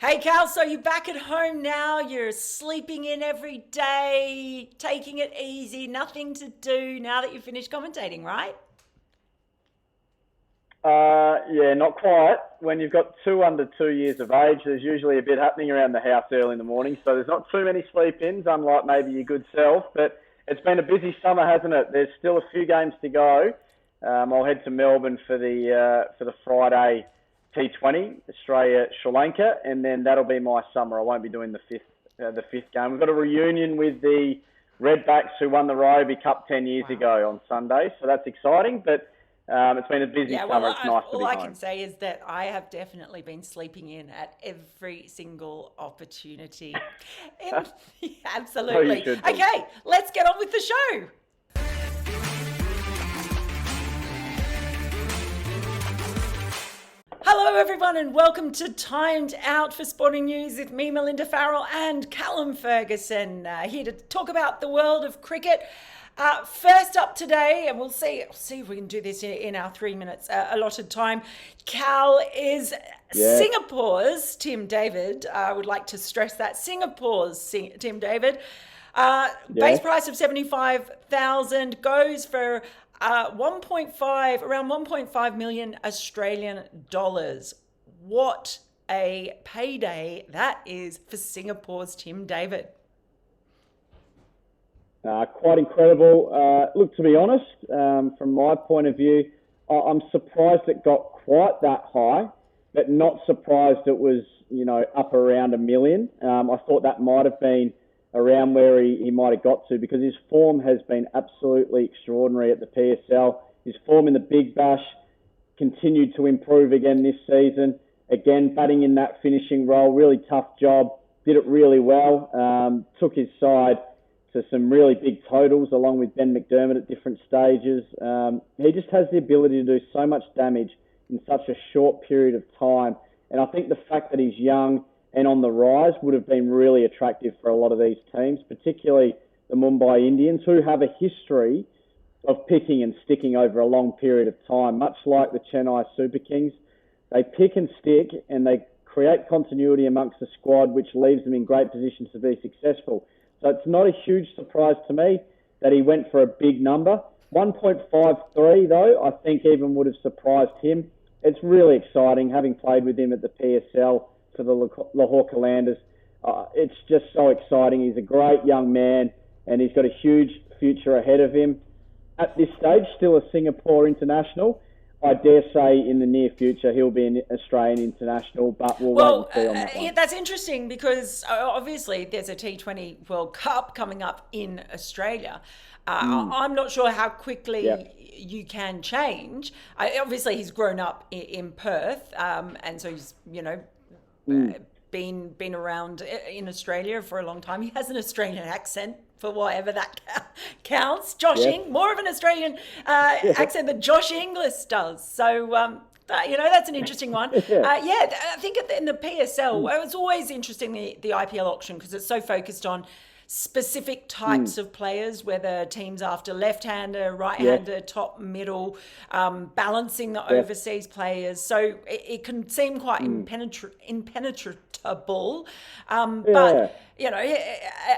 Hey Cal, so you're back at home now, you're sleeping in every day, taking it easy, nothing to do now that you've finished commentating, right? Yeah, not quite. When you've got two under 2 years of age, there's usually a bit happening around the house early in the morning, so there's not too many sleep-ins, unlike maybe your good self. But it's been a busy summer, hasn't it? There's still a few games to go. I'll head to Melbourne for the Friday T20, Australia Sri Lanka, and then that'll be my summer. I won't be doing the fifth game. We've got a reunion with the Redbacks who won the Rugby Cup 10 years Wow. ago on Sunday, so that's exciting. But it's been a busy Yeah, well, summer. It's nice to all be I can home. say is that I have definitely been sleeping in at every single opportunity. And, yeah, So you absolutely. should be. Okay, let's get on with the show. Hello, everyone, and welcome to Timed Out for Sporting News with me, Melinda Farrell, and Callum Ferguson, here to talk about the world of cricket. First up today, and we'll see if we can do this in our 3 minutes allotted time. Cal is Yeah, Singapore's Tim David. I would like to stress that Tim David. yeah. Base price of 75,000 goes for 1.5 around 1.5 million Australian dollars. What a payday that is for Singapore's Tim David. Quite incredible. Look, to be honest, from my point of view, I'm surprised it got quite that high, but not surprised it was, up around a million. I thought that might have been around where he might have got to because his form has been absolutely extraordinary at the PSL. His form in the Big Bash continued to improve again this season. Again, batting in that finishing role, really tough job. Did it really well. Took his side to some really big totals along with Ben McDermott at different stages. He just has the ability to do so much damage in such a short period of time. And I think the fact that he's young and on the rise would have been really attractive for a lot of these teams, particularly the Mumbai Indians, who have a history of picking and sticking over a long period of time, much like the Chennai Super Kings. They pick and stick and they create continuity amongst the squad, which leaves them in great positions to be successful. So it's not a huge surprise to me that he went for a big number. 1.53 though, I think even would have surprised him. It's really exciting having played with him at the PSL for the Lahore Kalandars. It's just so exciting. He's a great young man and he's got a huge future ahead of him. At this stage, still a Singapore international. I dare say in the near future he'll be an Australian international, but we'll wait and Well, see on that yeah, one. that's interesting because obviously there's a T20 World Cup coming up in Australia. I'm not sure how Yeah. quickly you can change. Obviously, he's grown up in Perth, and so he's been around in Australia for a long time. He has an Australian accent for whatever that counts. Yeah. More of an Australian accent than Josh Inglis does. So, that's an interesting one. Yeah. Yeah, I think in the PSL, it was always interesting, the IPL auction, because it's so focused on specific types of players, whether teams after left-hander, Yes. right-hander, top, middle, balancing the Yes. overseas players. So it can seem quite impenetrable. But, Yeah.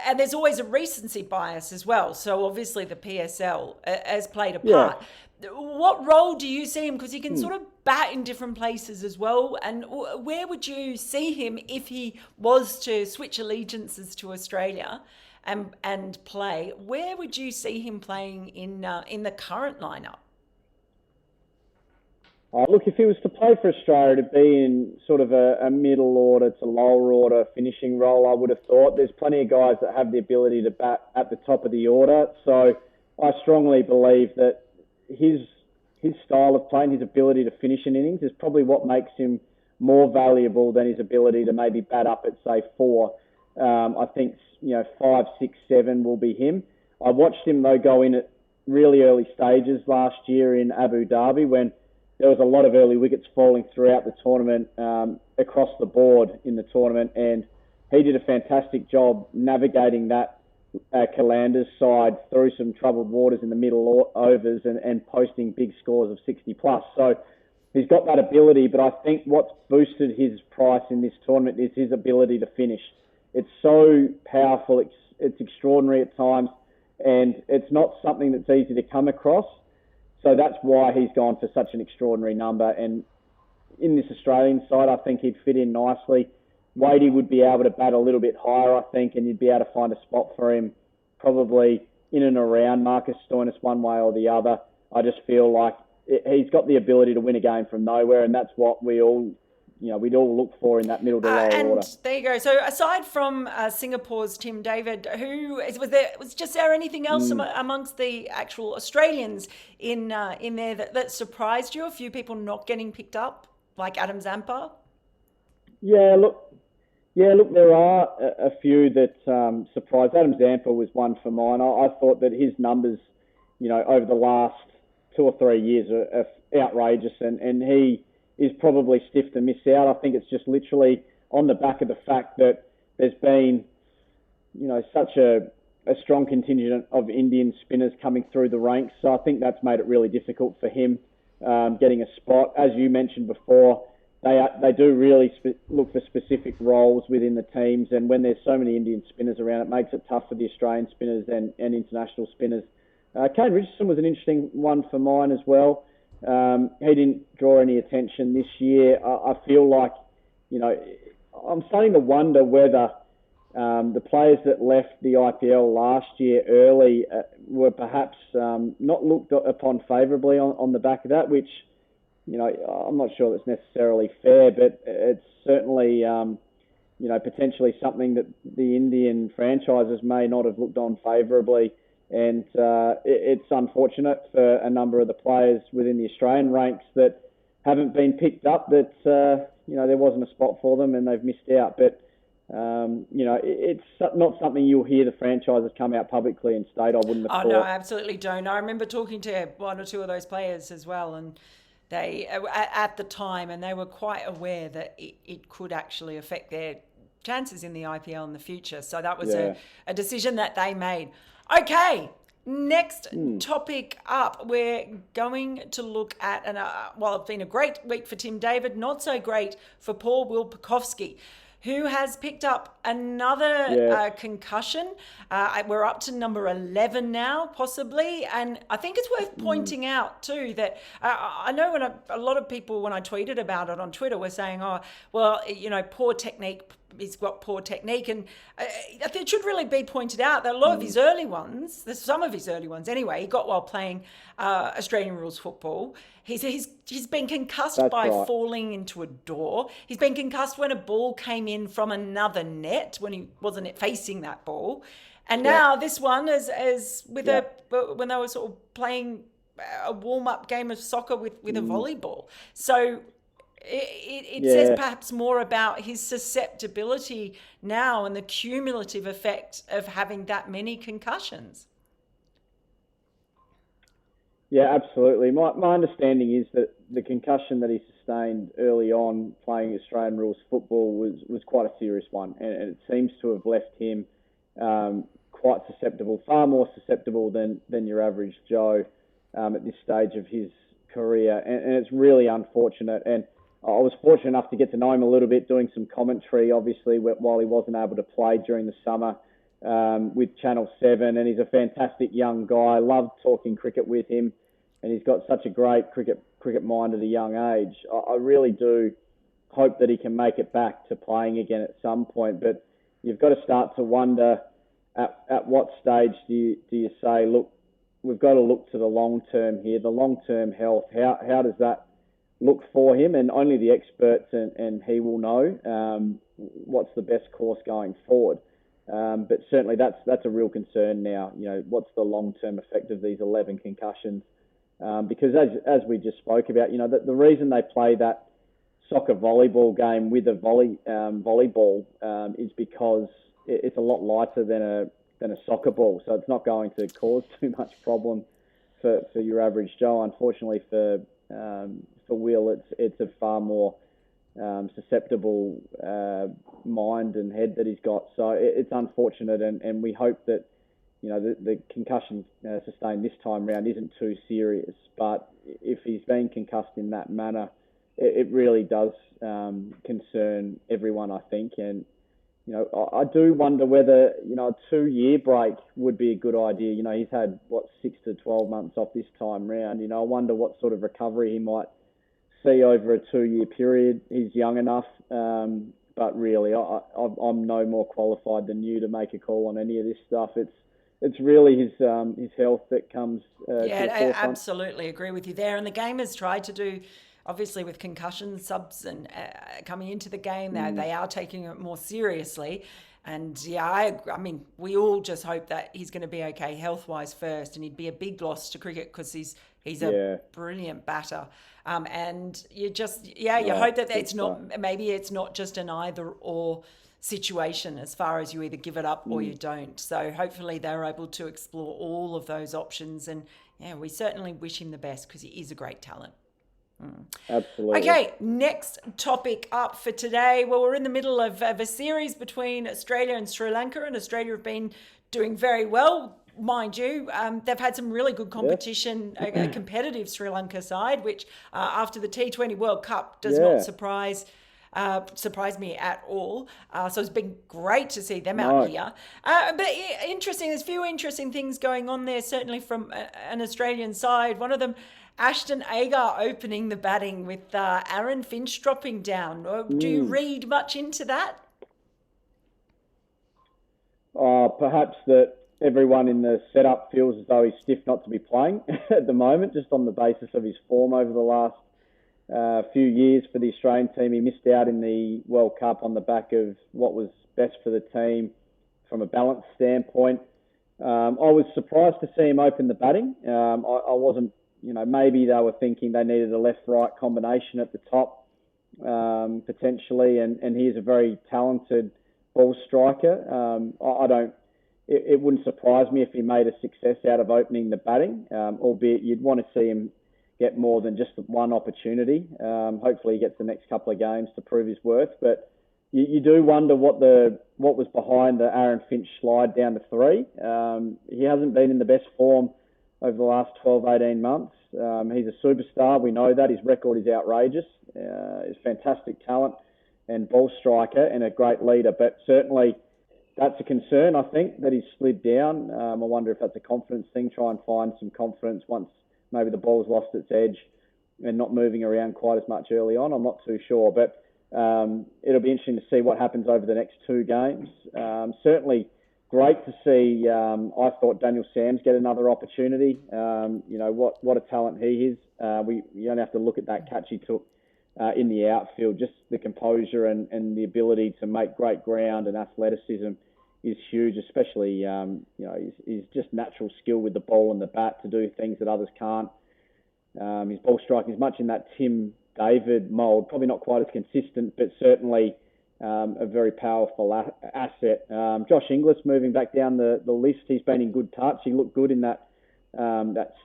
and there's always a recency bias as well. So obviously the PSL has played a Yeah. part. What role do you see him? Because he can sort of bat in different places as well. And where would you see him if he was to switch allegiances to Australia and play? Where would you see him playing in the current lineup? Look, if he was to play for Australia, to be in sort of a middle order to lower order finishing role, I would have thought. There's plenty of guys that have the ability to bat at the top of the order. So I strongly believe that his style of playing, his ability to finish an innings is probably what makes him more valuable than his ability to maybe bat up at, say, four. I think, 5, 6, 7 will be him. I watched him, though, go in at really early stages last year in Abu Dhabi when there was a lot of early wickets falling throughout the tournament, across the board in the tournament, and he did a fantastic job navigating that Kalander's side through some troubled waters in the middle overs and posting big scores of 60 plus. So he's got that ability, but I think what's boosted his price in this tournament is his ability to finish. It's so powerful, it's extraordinary at times, and it's not something that's easy to come across. So that's why he's gone for such an extraordinary number. And in this Australian side, I think he'd fit in nicely. Wadey would be able to bat a little bit higher, I think, and you'd be able to find a spot for him probably in and around Marcus Stoinis one way or the other. I just feel like he's got the ability to win a game from nowhere, and that's what we'd all look for in that middle to lower order. There you go. So aside from Singapore's Tim David, was there anything else amongst the actual Australians in there that surprised you? A few people not getting picked up, like Adam Zampa? Yeah, look, there are a few that surprised. Adam Zampa was one for mine. I thought that his numbers, over the last 2 or 3 years are outrageous, and he is probably stiff to miss out. I think it's just literally on the back of the fact that there's been, such a strong contingent of Indian spinners coming through the ranks. So I think that's made it really difficult for him getting a spot. As you mentioned before, they do really look for specific roles within the teams, and when there's so many Indian spinners around, it makes it tough for the Australian spinners and international spinners. Kane Richardson was an interesting one for mine as well. He didn't draw any attention this year. I feel like, I'm starting to wonder whether the players that left the IPL last year early were perhaps not looked upon favourably on the back of that, which, I'm not sure that's necessarily fair, but it's certainly, potentially something that the Indian franchises may not have looked on favourably. And it's unfortunate for a number of the players within the Australian ranks that haven't been picked up, that, there wasn't a spot for them and they've missed out. But, it's not something you'll hear the franchises come out publicly and state. I wouldn't have thought. No, I absolutely don't. I remember talking to one or two of those players as well, and they, at the time, and they were quite aware that it could actually affect their chances in the IPL in the future. So that was a decision that they made. Okay, next topic up. We're going to look at, it's been a great week for Tim David, not so great for poor Will Pucovski, who has picked up another concussion. We're up to number 11 now, possibly. And I think it's worth pointing out, too, that I know when a lot of people, when I tweeted about it on Twitter, were saying, poor technique. He's got poor technique. And it should really be pointed out that a lot of his early ones, some of his early ones anyway, he got while playing Australian rules football. He's been concussed by falling into a door. He's been concussed when a ball came in from another net when he wasn't facing that ball. And now this one is with when they were sort of playing a warm-up game of soccer with a volleyball. So it says perhaps more about his susceptibility now and the cumulative effect of having that many concussions. Yeah, absolutely. My understanding is that the concussion that he sustained early on playing Australian rules football was quite a serious one, and it seems to have left him quite susceptible, far more susceptible than your average Joe at this stage of his career, and it's really unfortunate. And I was fortunate enough to get to know him a little bit, doing some commentary, obviously, while he wasn't able to play during the summer with Channel 7. And he's a fantastic young guy. I loved talking cricket with him. And he's got such a great cricket mind at a young age. I really do hope that he can make it back to playing again at some point. But you've got to start to wonder at what stage do you say, look, we've got to look to the long term here, the long-term health. How does that look for him? And only the experts and he will know what's the best course going forward. But certainly that's a real concern now. What's the long-term effect of these 11 concussions? Because as we just spoke about, the reason they play that soccer volleyball game with a volleyball is because it's a lot lighter than a soccer ball, so it's not going to cause too much problem for your average Joe. Unfortunately for Will, it's a far more susceptible mind and head that he's got. So it's unfortunate, and we hope that the concussion sustained this time round isn't too serious. But if he's been concussed in that manner it really does concern everyone, I think. And I do wonder whether a 2-year break would be a good idea. He's had 6 to 12 months off this time round. I wonder what sort of recovery he might see over a 2-year period. He's young enough, but really, I'm no more qualified than you to make a call on any of this stuff. It's really his health that comes to the Yeah, I forefront. absolutely agree with you there. And the game has tried to do, obviously, with concussion subs and coming into the game, they are taking it more seriously. And yeah, I mean, we all just hope that he's going to be okay health-wise first, and he'd be a big loss to cricket because he's a brilliant batter. And you just, you hope that it's not, maybe it's not just an either or situation as far as you either give it up or you don't. So hopefully they're able to explore all of those options. And yeah, we certainly wish him the best because he is a great talent. Absolutely. Okay, next topic up for today. Well, we're in the middle of a series between Australia and Sri Lanka, and Australia have been doing very well, mind you. They've had some really good competition, a competitive Sri Lanka side, which after the T20 World Cup does not surprise me at all. So it's been great to see them out here. But interesting, there's a few interesting things going on there, certainly from an Australian side. One of them, Ashton Agar opening the batting with Aaron Finch dropping down. Do you read much into that? Perhaps that everyone in the setup feels as though he's stiff not to be playing at the moment, just on the basis of his form over the last few years for the Australian team. He missed out in the World Cup on the back of what was best for the team from a balance standpoint. I was surprised to see him open the batting. I wasn't, maybe they were thinking they needed a left-right combination at the top, potentially, and he is a very talented ball striker. It wouldn't surprise me if he made a success out of opening the batting, albeit you'd want to see him get more than just one opportunity. Hopefully he gets the next couple of games to prove his worth. But you do wonder what was behind the Aaron Finch slide down to 3. He hasn't been in the best form over the last 12, 18 months. He's a superstar. We know that. His record is outrageous. He's fantastic talent and ball striker and a great leader. But certainly that's a concern, I think, that he's slid down. I wonder if that's a confidence thing, try and find some confidence once maybe the ball's lost its edge and not moving around quite as much early on. I'm not too sure. But it'll be interesting to see what happens over the next 2 games. Certainly great to see, I thought, Daniel Sams get another opportunity. What a talent he is. You only have to look at that catch he took in the outfield. Just the composure and the ability to make great ground and athleticism is huge, especially, his just natural skill with the ball and the bat to do things that others can't. His ball striking is much in that Tim David mould, probably not quite as consistent, but certainly a very powerful asset. Josh Inglis moving back down the list. He's been in good touch. He looked good in that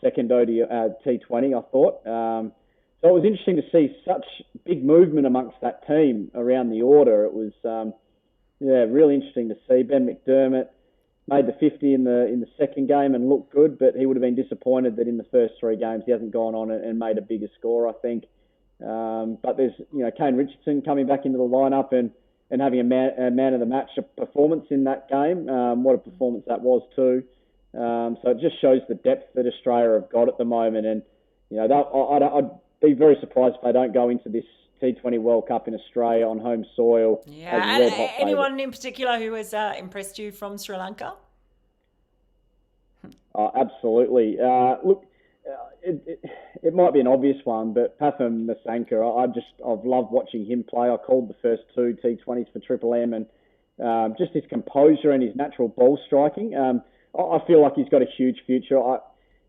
second T20, I thought. So it was interesting to see such big movement amongst that team around the order. It was, really interesting to see. Ben McDermott made the 50 in the second game and looked good, but he would have been disappointed that in the first 3 games he hasn't gone on and made a bigger score, I think. But there's, Kane Richardson coming back into the lineup and having a man of the match performance in that game. What a performance that was too. So it just shows the depth that Australia have got at the moment. And, I'd be very surprised if they don't go into this T20 World Cup in Australia on home soil. Yeah, and anyone in particular who has impressed you from Sri Lanka? Absolutely. Look, it might be an obvious one, but Pathum Masanka, I've loved watching him play. I called the first 2 T20s for Triple M, and just his composure and his natural ball striking. I feel like he's got a huge future.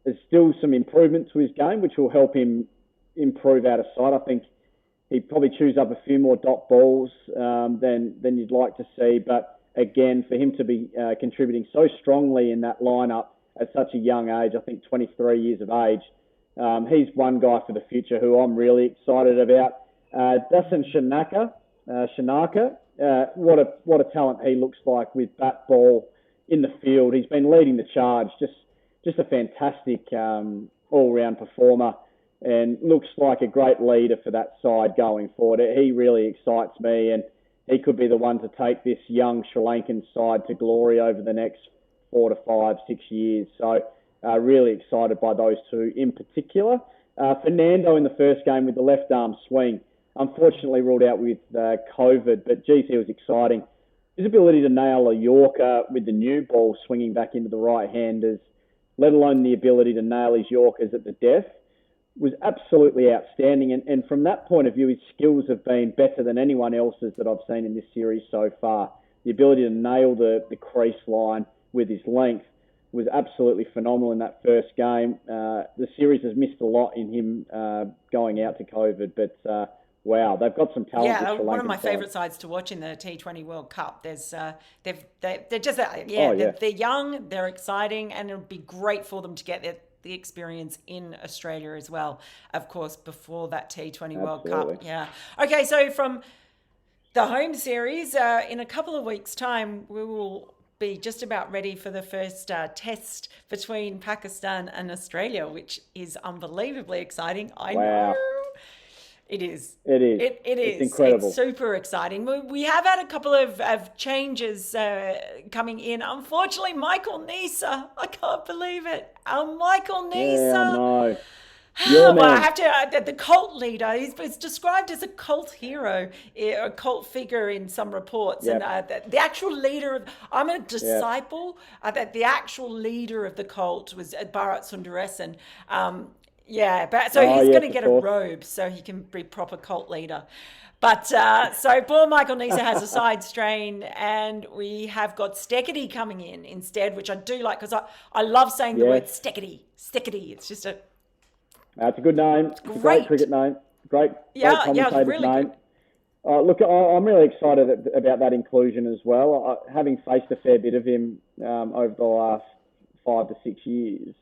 There's still some improvement to his game, which will help him improve out of sight. I think he'd probably choose up a few more dot balls than you'd like to see. But again, for him to be contributing so strongly in that lineup at such a young age, I think 23 years of age, he's one guy for the future who I'm really excited about. Dasan Shanaka, what a talent he looks like with bat ball in the field. He's been leading the charge, just a fantastic all-round performer. and looks like a great leader for that side going forward. He really excites me, and he could be the one to take this young Sri Lankan side to glory over the next 4 to 5, 6 years. So really excited by those two in particular. Fernando in the first game with the left arm swing, unfortunately ruled out with COVID, but geez, he was exciting. His ability to nail a Yorker with the new ball swinging back into the right-handers, let alone the ability to nail his Yorkers at the death, was absolutely outstanding. And from that point of view, his skills have been better than anyone else's that I've seen in this series so far. The ability to nail the crease line with his length was absolutely phenomenal in that first game. The series has missed a lot in him going out to COVID, but wow, they've got some talent. Yeah, one of my favourite sides to watch in the T20 World Cup. There's, they're just, they're young, they're exciting, and it'll be great for them to get the experience in Australia as well. Of course, before that T20 World Cup. Yeah. Okay, so from the home series, in a couple of weeks' time, we will be just about ready for the first test between Pakistan and Australia, which is unbelievably exciting. I know. It is. It is. It is. It's incredible. It's super exciting. We have had a couple of changes coming in. Unfortunately, Michael Neser. I can't believe it. Michael Neser. Yeah, no. Well, I have to. The cult leader. He's described as a cult hero, a cult figure in some reports, and the actual leader of. I'm a disciple. The actual leader of the cult was Bharat Sundaresan. But so he's going to get a robe so he can be proper cult leader. But so poor Michael Neser has a side strain, and we have got Steckity coming in instead, which I do like because I love saying the word Steckity. Steckity. It's just a. That's a good name. It's a great cricket name. Great commentator's really name. Look, I'm really excited about that inclusion as well. Having faced a fair bit of him over the last 5 to 6 years,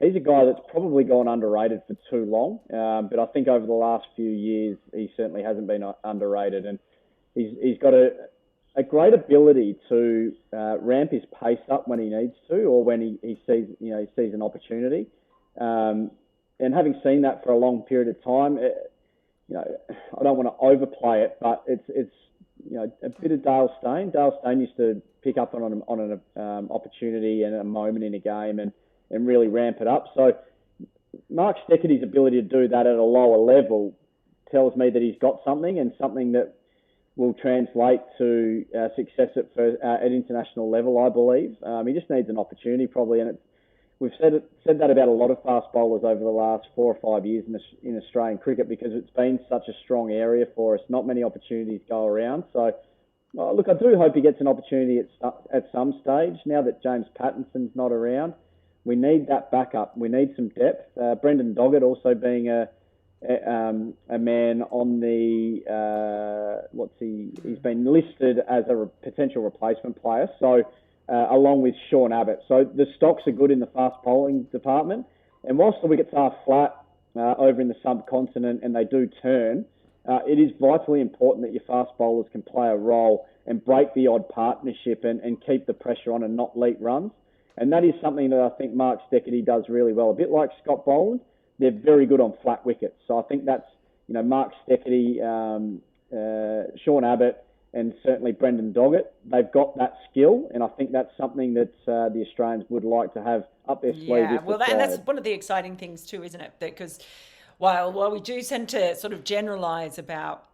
he's a guy that's probably gone underrated for too long. But I think over the last few years, he certainly hasn't been underrated, and he's got a great ability to ramp his pace up when he needs to, or when he sees an opportunity. And having seen that for a long period of time, I don't want to overplay it, but it's a bit of Dale Steyn. Dale Steyn used to pick up on an opportunity and a moment in a game and really ramp it up. So Mark Steckerty's ability to do that at a lower level tells me that he's got something, and something that will translate to success at international level, I believe. He just needs an opportunity probably, and we've said that about a lot of fast bowlers over the last 4 or 5 years in Australian cricket, because it's been such a strong area for us. Not many opportunities go around. So, look, I do hope he gets an opportunity at some stage. Now that James Pattinson's not around, we need that backup. We need some depth. Brendan Doggett also being a man on the he's been listed as a potential replacement player. So. Along with Sean Abbott. So the stocks are good in the fast bowling department. And whilst the wickets are flat over in the subcontinent and they do turn, it is vitally important that your fast bowlers can play a role and break the odd partnership and keep the pressure on and not leak runs. And that is something that I think Mark Steckerty does really well. A bit like Scott Boland, they're very good on flat wickets. So I think that's, Mark Steckerty, Sean Abbott, and certainly Brendan Doggett, they've got that skill, and I think that's something that the Australians would like to have up their sleeve. Yeah, and that's one of the exciting things too, isn't it? Because while we do tend to sort of generalise about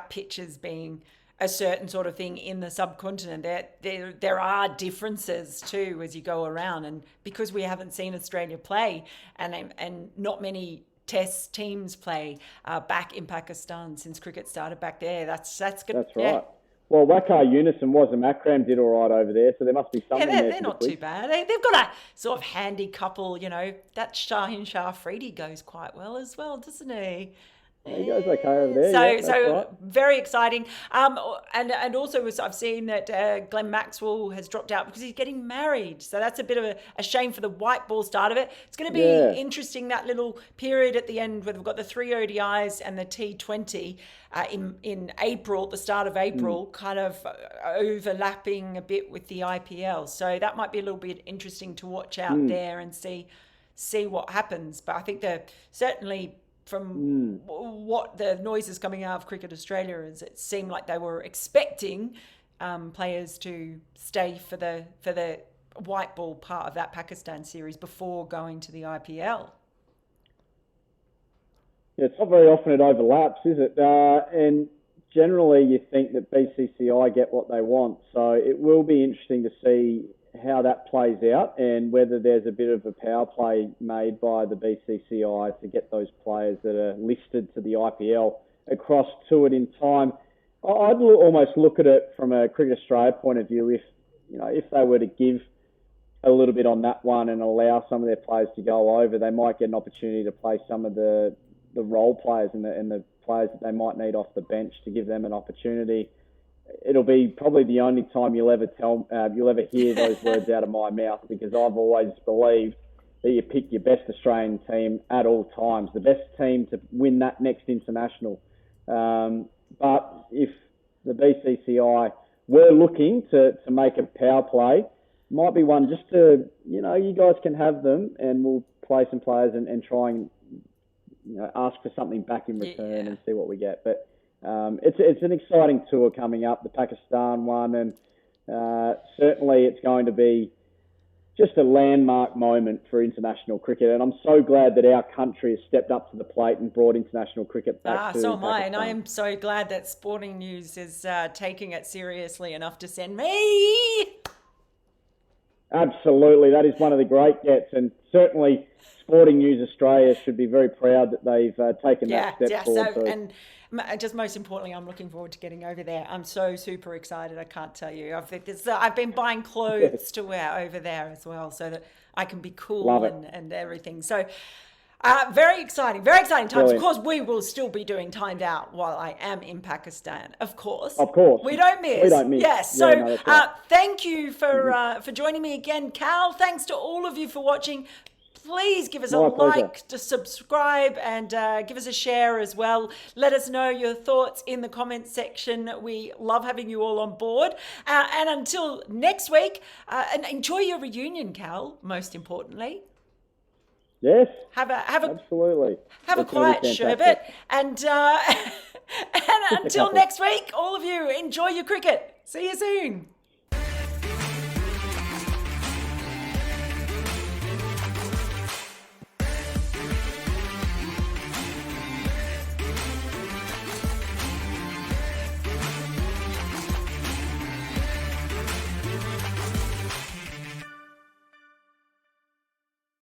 pitches being a certain sort of thing in the subcontinent, there are differences too as you go around, and because we haven't seen Australia play, and not many Test teams play back in Pakistan since cricket started back there. That's good. That's right. Yeah. Well, Waqar Younis and Wazim Akram did all right over there, so there must be something there. Yeah, they're not too bad. They've got a sort of handy couple, that Shaheen Shah Afridi goes quite well as well, doesn't he? He goes okay over there. So right. Very exciting. And also I've seen that Glenn Maxwell has dropped out because he's getting married. So that's a bit of a shame for the white ball start of it. It's going to be interesting, that little period at the end where we've got the 3 ODIs and the T20 in April, the start of April, kind of overlapping a bit with the IPL. So that might be a little bit interesting to watch out there and see see what happens. But I think certainly from what the noises coming out of Cricket Australia is, it seemed like they were expecting players to stay for the white ball part of that Pakistan series before going to the IPL. Yeah, it's not very often it overlaps, is it? And generally you think that BCCI get what they want. So it will be interesting to see how that plays out and whether there's a bit of a power play made by the BCCI to get those players that are listed to the IPL across to it in time. I'd almost look at it from a Cricket Australia point of view. If they were to give a little bit on that one and allow some of their players to go over, they might get an opportunity to play some of the role players and the players that they might need off the bench to give them an opportunity. It'll be probably the only time you'll ever hear those words out of my mouth, because I've always believed that you pick your best Australian team at all times, the best team to win that next international. But if the BCCI were looking to make a power play, might be one just to, you guys can have them and we'll play some players and try and, ask for something back in return and see what we get. But it's an exciting tour coming up, the Pakistan one, and certainly it's going to be just a landmark moment for international cricket. And I'm so glad that our country has stepped up to the plate and brought international cricket back to so am I. Pakistan. And I am so glad that Sporting News is taking it seriously enough to send me. Absolutely. That is one of the great gets. And certainly Sporting News Australia should be very proud that they've taken that step forward. So, and just most importantly, I'm looking forward to getting over there. I'm so super excited. I can't tell you. I've been buying clothes to wear over there as well, so that I can be cool and everything. So very exciting times. Brilliant. Of course, we will still be doing Timed Out while I am in Pakistan. Of course. We don't miss. Yes. So right. Thank you for joining me again, Cal. Thanks to all of you for watching. Please give us a like, to subscribe, and give us a share as well. Let us know your thoughts in the comments section. We love having you all on board. And until next week, and enjoy your reunion, Cal, most importantly. Yes. Absolutely. Have a quiet sherbet. And until next week, all of you, enjoy your cricket. See you soon.